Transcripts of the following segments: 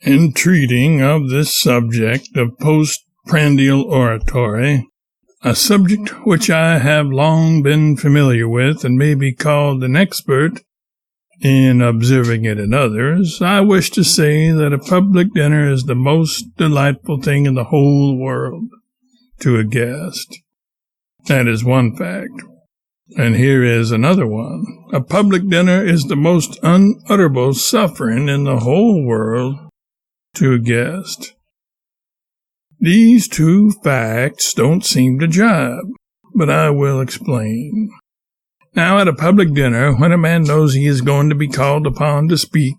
In treating of this subject of Post-Prandial Oratory, a subject which I have long been familiar with and may be called an expert in observing it in others, I wish to say that a public dinner is the most delightful thing in the whole world to a guest. That is one fact. And here is another one. A public dinner is the most unutterable suffering in the whole world to a guest. These two facts don't seem to jibe, but I will explain. Now, at a public dinner, when a man knows he is going to be called upon to speak,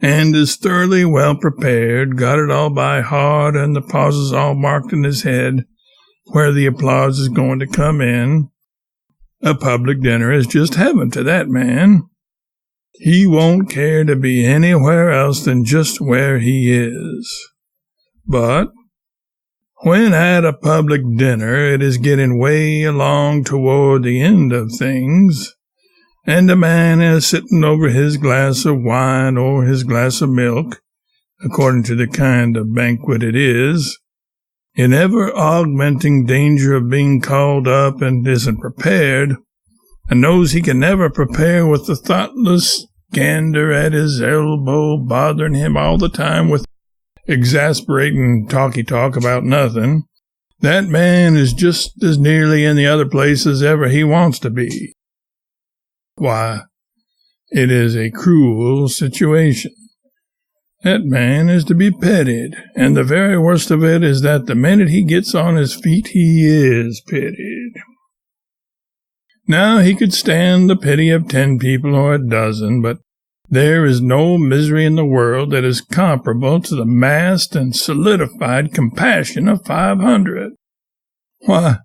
and is thoroughly well prepared, got it all by heart, and the pauses all marked in his head, where the applause is going to come in, a public dinner is just heaven to that man. He won't care to be anywhere else than just where he is. But when at a public dinner it is getting way along toward the end of things, and a man is sitting over his glass of wine or his glass of milk, according to the kind of banquet it is, in ever-augmenting danger of being called up and isn't prepared, and knows he can never prepare with the thoughtless gander at his elbow bothering him all the time with exasperating talky-talk about nothing, that man is just as nearly in the other place as ever he wants to be. Why, it is a cruel situation. That man is to be petted, and the very worst of it is that the minute he gets on his feet, he is pitied. Now, he could stand the pity of 10 people or a dozen, but there is no misery in the world that is comparable to the massed and solidified compassion of 500. Why,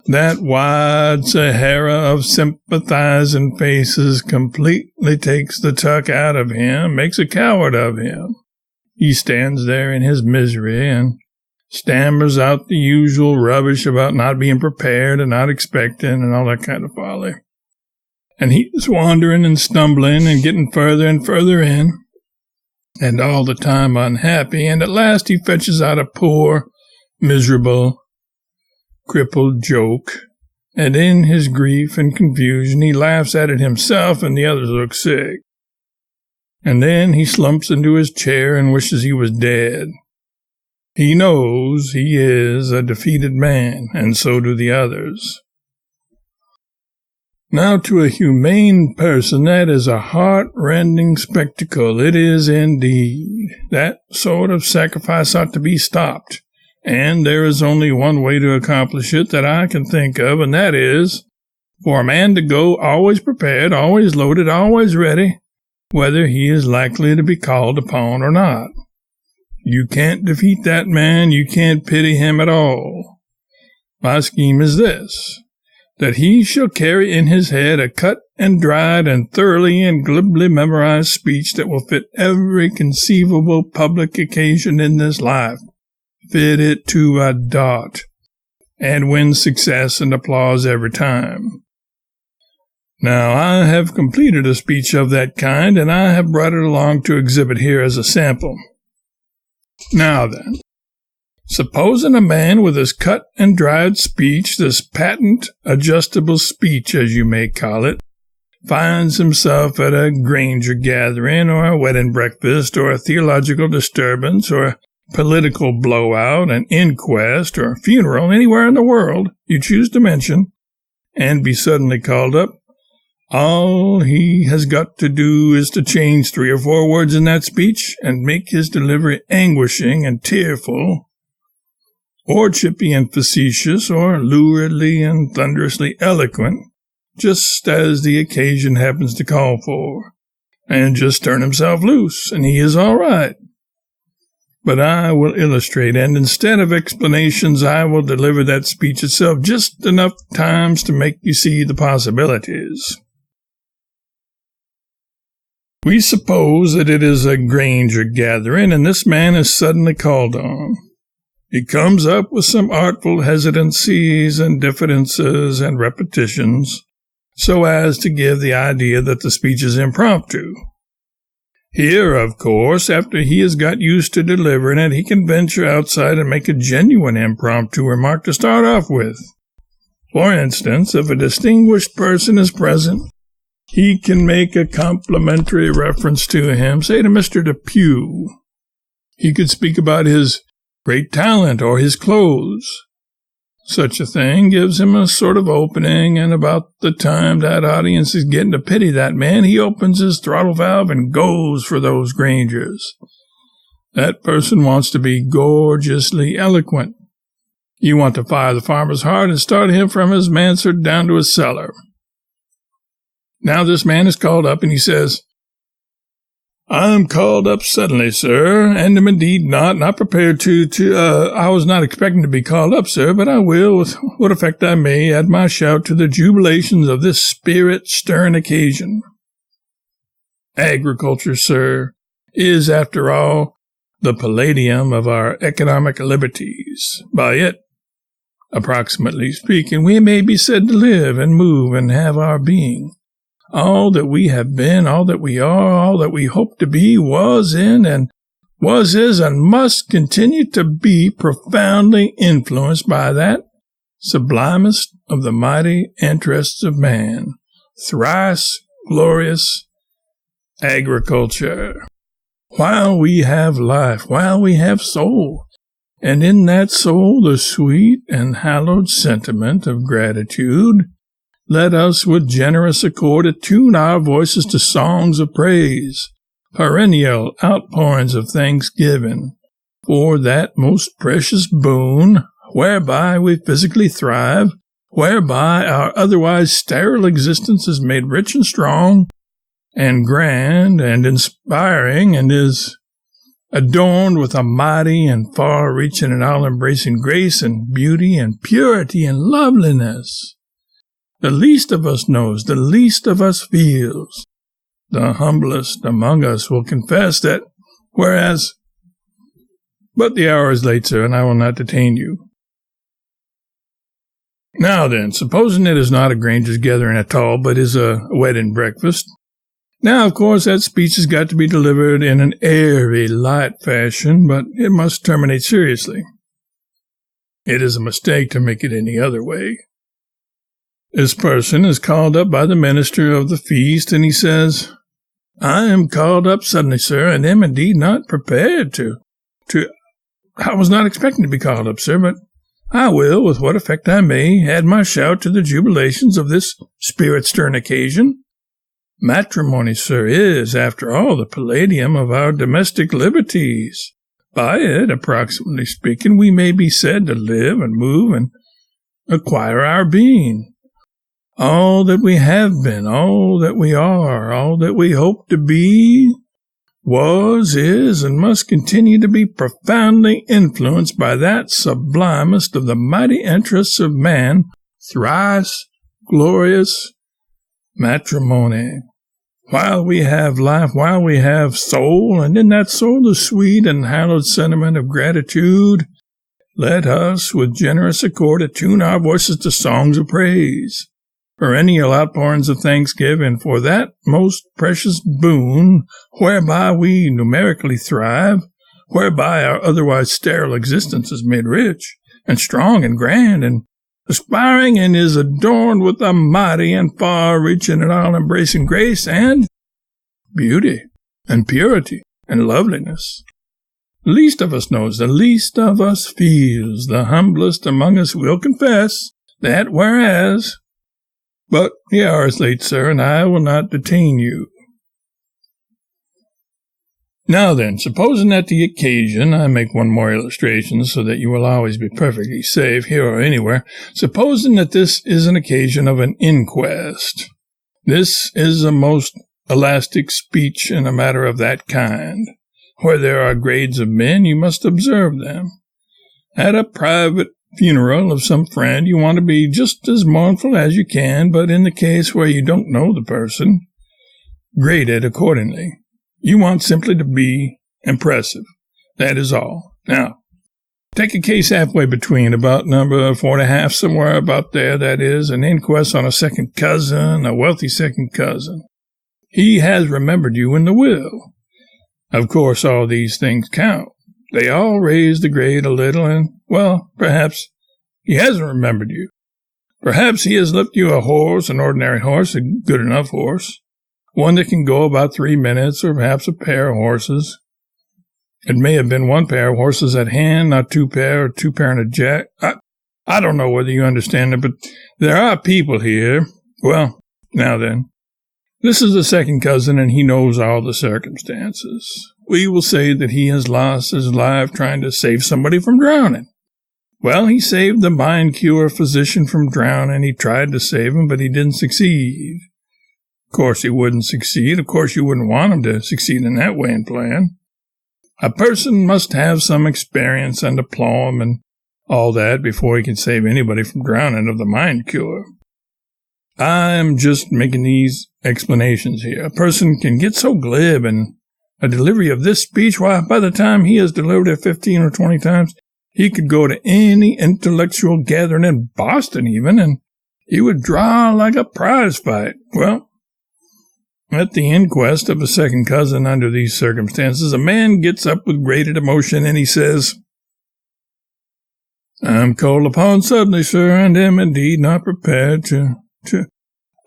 that wide Sahara of sympathizing faces completely takes the tuck out of him, makes a coward of him. He stands there in his misery and stammers out the usual rubbish about not being prepared and not expecting and all that kind of folly. And he's wandering and stumbling and getting further and further in, and all the time unhappy, and at last he fetches out a poor, miserable, crippled joke, and in his grief and confusion he laughs at it himself and the others look sick. And then he slumps into his chair and wishes he was dead. He knows he is a defeated man, and so do the others. Now, to a humane person, that is a heart-rending spectacle. It is indeed. That sort of sacrifice ought to be stopped, and there is only one way to accomplish it that I can think of, and that is for a man to go always prepared, always loaded, always ready, whether he is likely to be called upon or not. You can't defeat that man, you can't pity him at all. My scheme is this, that he shall carry in his head a cut and dried and thoroughly and glibly memorized speech that will fit every conceivable public occasion in this life, fit it to a dot, and win success and applause every time. Now, I have completed a speech of that kind, and I have brought it along to exhibit here as a sample. Now then, supposing a man with his cut and dried speech, this patent adjustable speech, as you may call it, finds himself at a Granger gathering, or a wedding breakfast, or a theological disturbance, or a political blowout, an inquest, or a funeral anywhere in the world you choose to mention, and be suddenly called up, all he has got to do is to change 3 or 4 words in that speech and make his delivery anguishing and tearful, or chippy and facetious, or luridly and thunderously eloquent, just as the occasion happens to call for, and just turn himself loose, and he is all right. But I will illustrate, and instead of explanations, I will deliver that speech itself just enough times to make you see the possibilities. We suppose that it is a Granger gathering, and this man is suddenly called on. He comes up with some artful hesitancies and diffidences and repetitions, so as to give the idea that the speech is impromptu. Here, of course, after he has got used to delivering it, he can venture outside and make a genuine impromptu remark to start off with. For instance, if a distinguished person is present, he can make a complimentary reference to him, say to Mr. Depew. He could speak about his great talent or his clothes. Such a thing gives him a sort of opening, and about the time that audience is getting to pity that man, he opens his throttle valve and goes for those Grangers. That person wants to be gorgeously eloquent. You want to fire the farmer's heart and start him from his mansard down to his cellar. Now this man is called up, and he says, "I'm called up suddenly, sir, and am indeed not prepared I was not expecting to be called up, sir, but I will, with what effect I may, add my shout to the jubilations of this spirit-stirring occasion. Agriculture, sir, is, after all, the palladium of our economic liberties. By it, approximately speaking, we may be said to live and move and have our being. All that we have been, all that we are, all that we hope to be, was in and was, is, and must continue to be profoundly influenced by that sublimest of the mighty interests of man, thrice glorious agriculture. While we have life, while we have soul, and in that soul the sweet and hallowed sentiment of gratitude, let us with generous accord attune our voices to songs of praise, perennial outpourings of thanksgiving, for that most precious boon whereby we physically thrive, whereby our otherwise sterile existence is made rich and strong, and grand and inspiring, and is adorned with a mighty and far-reaching and all-embracing grace and beauty and purity and loveliness. The least of us knows, the least of us feels. The humblest among us will confess that, whereas... But the hour is late, sir, and I will not detain you. Now then, supposing it is not a Granger's gathering at all, but is a wedding breakfast. Now, of course, that speech has got to be delivered in an airy, light fashion, but it must terminate seriously. It is a mistake to make it any other way. This person is called up by the minister of the feast, and he says, "I am called up suddenly, sir, and am indeed not prepared I was not expecting to be called up, sir, but I will, with what effect I may, add my shout to the jubilations of this spirit-stirring occasion. Matrimony, sir, is, after all, the palladium of our domestic liberties. By it, approximately speaking, we may be said to live and move and acquire our being. All that we have been, all that we are, all that we hope to be, was, is, and must continue to be profoundly influenced by that sublimest of the mighty interests of man, thrice glorious matrimony. While we have life, while we have soul, and in that soul the sweet and hallowed sentiment of gratitude, let us with generous accord attune our voices to songs of praise, perennial outpourings of thanksgiving for that most precious boon whereby we numerically thrive, whereby our otherwise sterile existence is made rich and strong and grand and aspiring, and is adorned with a mighty and far-reaching and all-embracing grace and beauty and purity and loveliness. The least of us knows, the least of us feels, the humblest among us will confess that whereas... But the hour is late, sir, and I will not detain you. Now then, supposing at the occasion, I make one more illustration so that you will always be perfectly safe, here or anywhere, supposing that this is an occasion of an inquest. This is a most elastic speech in a matter of that kind. Where there are grades of men, you must observe them. At a private funeral of some friend, you want to be just as mournful as you can, but in the case where you don't know the person, grade it accordingly. You want simply to be impressive. That is all. Now, take a case halfway between, about number 4.5, somewhere about there, that is, an inquest on a second cousin, a wealthy second cousin. He has remembered you in the will. Of course, all these things count. They all raise the grade a little, and, well, perhaps he hasn't remembered you. Perhaps he has left you a horse, an ordinary horse, a good enough horse, one that can go about 3 minutes, or perhaps a pair of horses. It may have been one pair of horses at hand, not 2 pair, or 2 pair and a jack. I don't know whether you understand it, but there are people here. Well, now then. This is the second cousin, and he knows all the circumstances. We will say that he has lost his life trying to save somebody from drowning. Well, he saved the mind-cure physician from drowning. He tried to save him, but he didn't succeed. Of course he wouldn't succeed. Of course you wouldn't want him to succeed in that way and plan. A person must have some experience and aplomb and all that before he can save anybody from drowning of the mind-cure. I'm just making these explanations here. A person can get so glib in a delivery of this speech, why, by the time he has delivered it 15 or 20 times, he could go to any intellectual gathering in Boston even, and he would draw like a prize fight. Well, at the inquest of a second cousin under these circumstances, a man gets up with great emotion and he says, "I'm called upon suddenly, sir, and am indeed not prepared to...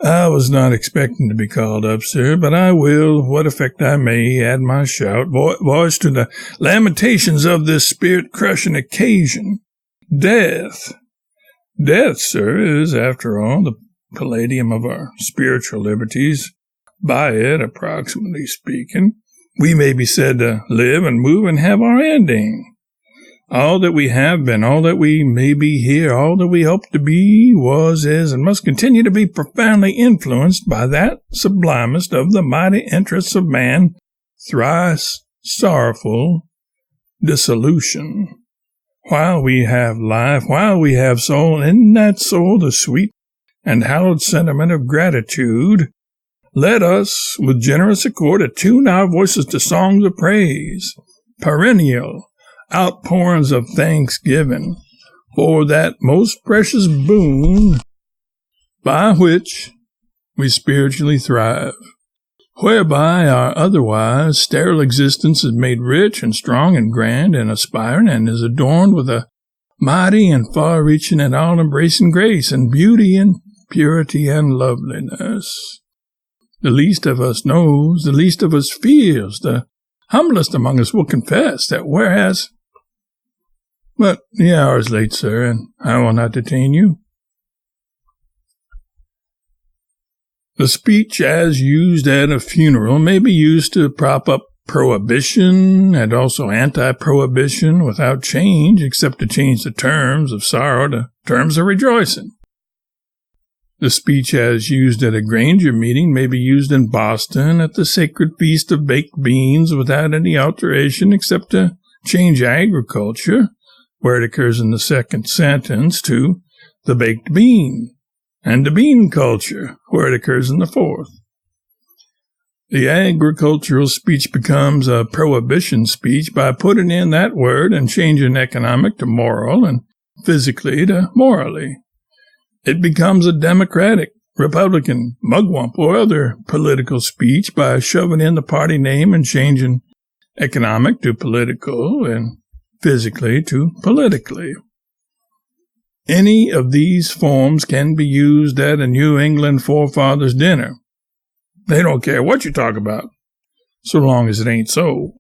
I was not expecting to be called up, sir, but I will, what effect I may, add my shout, voice to the lamentations of this spirit-crushing occasion. Death, sir, is, after all, the palladium of our spiritual liberties. By it, approximately speaking, we may be said to live and move and have our ending. All that we have been, all that we may be here, all that we hope to be, was, is, and must continue to be profoundly influenced by that sublimest of the mighty interests of man, thrice sorrowful dissolution. While we have life, while we have soul, in that soul the sweet and hallowed sentiment of gratitude, let us, with generous accord, attune our voices to songs of praise, perennial outpourings of thanksgiving for that most precious boon by which we spiritually thrive, whereby our otherwise sterile existence is made rich and strong and grand and aspiring, and is adorned with a mighty and far-reaching and all-embracing grace and beauty and purity and loveliness. The least of us knows, the least of us feels, the humblest among us will confess that whereas... But the hour is late, sir, and I will not detain you. The speech as used at a funeral may be used to prop up prohibition and also anti-prohibition without change, except to change the terms of sorrow to terms of rejoicing. The speech as used at a Granger meeting may be used in Boston at the sacred feast of baked beans without any alteration except to change agriculture, where it occurs in the second sentence, to the baked bean, and the bean culture, where it occurs in the fourth. The agricultural speech becomes a prohibition speech by putting in that word and changing economic to moral and physically to morally. It becomes a democratic, republican, mugwump, or other political speech by shoving in the party name and changing economic to political and physically to politically. Any of these forms can be used at a New England forefathers' dinner. They don't care what you talk about, so long as it ain't so.